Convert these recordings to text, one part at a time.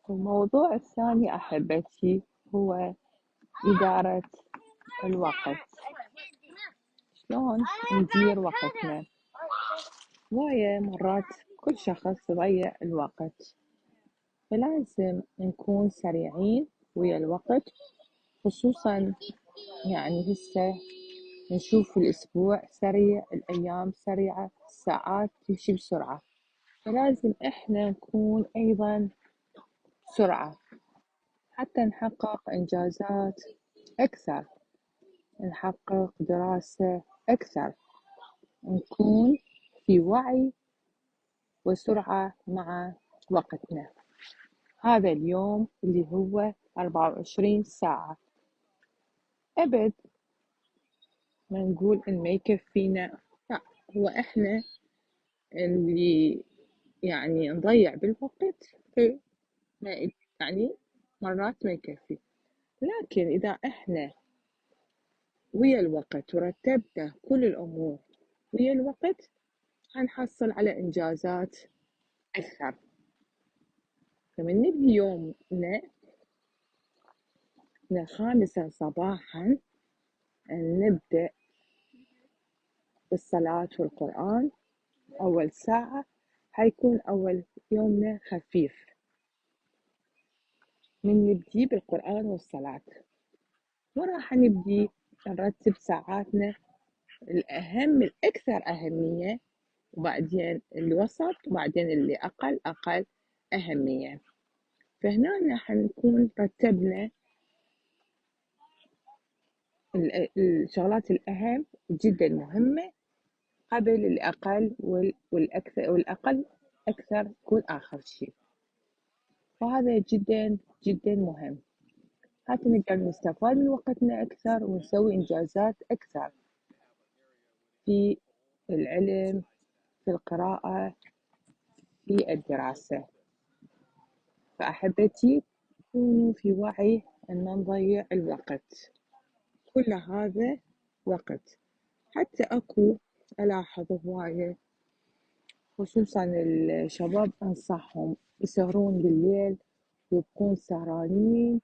الموضوع الثاني أحبتي هو إدارة الوقت. شلون ندير وقتنا؟ هواية مرات كل شخص يضيع الوقت، فلازم نكون سريعين ويا الوقت، خصوصا هسه نشوف الأسبوع سريع، الأيام سريعة، الساعات تمشي بسرعة، فلازم إحنا نكون أيضا بسرعة حتى نحقق إنجازات أكثر، نحقق دراسة أكثر، نكون في وعي وسرعة مع وقتنا. هذا اليوم اللي هو 24 ساعة، أبد ما نقول إن ما يكفينا، لا، هو إحنا اللي نضيع بالوقت، في مرات ما يكفي. لكن إذا إحنا ويا الوقت ورتبنا كل الأمور ويا الوقت، هنحصل على إنجازات أكثر. فمن نبدي يومنا من 5 صباحا، نبدأ بالصلاة والقرآن. أول ساعة هيكون أول يومنا خفيف، من نبدي بالقرآن والصلاة، وراح نبدي نرتب ساعاتنا، الأهم الأكثر أهمية، وبعدين الوسط، وبعدين اللي أقل أهمية. فهنا حنكون رتبنا الشغلات الأهم جدا مهمة قبل الأقل، والأقل أكثر يكون آخر شيء. فهذا جدا جدا مهم حتى نقدر نستفاد من وقتنا أكثر ونسوي إنجازات أكثر في العلم، في القراءة، في الدراسة. فأحبتي كونوا في وعي أن ما نضيع الوقت، كل هذا وقت. حتى أكو ألاحظ هواية، خصوصا الشباب، أنصحهم يسهرون بالليل ويبقون سهرانين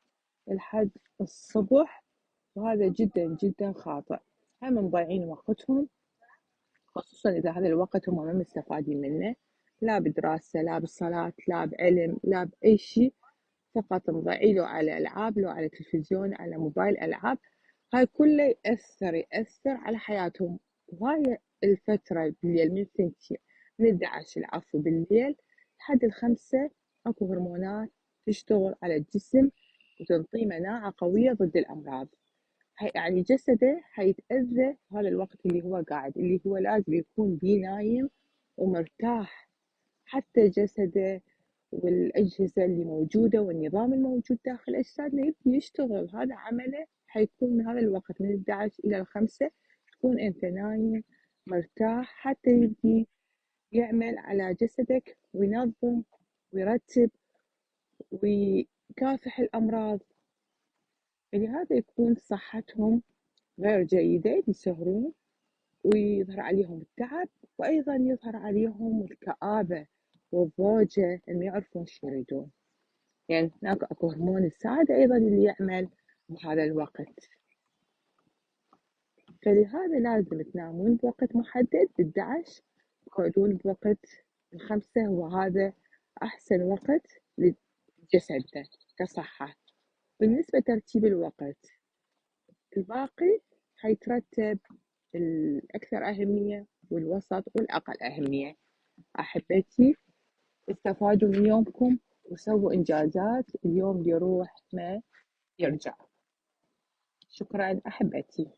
لحد الصبح، وهذا جدا جدا خاطئ. هم مضيعين وقتهم، خصوصا إذا هذا الوقت هم ما مستفادين منه، لا بدراسة، لا بالصلاة، لا بعلم، لا بأي شيء، فقط مضيعينه على ألعاب، لو على تلفزيون، على موبايل ألعاب. هاي كله يأثر على حياتهم. وهاي الفترة بالليل من 11 العفو بالليل لحد 5، أكو هرمونات تشتغل على الجسم وتنطيه مناعة قوية ضد الأمراض. جسده حيتأذى هذا الوقت اللي هو قاعد، اللي هو لازم يكون بيه نايم ومرتاح، حتى جسده والأجهزة اللي موجودة والنظام الموجود داخل أجسادنا يبدي يشتغل. هذا عمله حيكون من هذا الوقت من 11 إلى 5، تكون أنت نايم مرتاح، حتى يبدي يعمل على جسدك وينظم ويرتب ويكافح الأمراض. فلهذا يكون صحتهم غير جيدة، يسهرون ويظهر عليهم التعب، وأيضا يظهر عليهم الكآبة والضوجة، ما يعرفون شو يريدون. هناك أكو هرمون السعادة أيضا اللي يعمل بهذا الوقت. فلهذا لازم تنامون بوقت محدد 11، تقعدون بوقت 5، وهذا أحسن وقت لجسدنا كصحة. بالنسبة ترتيب الوقت، الباقي حيترتب الأكثر أهمية والوسط والأقل أهمية. أحبتي استفادوا من يومكم وسووا إنجازات، اليوم يروح ما يرجع. شكرا أحبتي.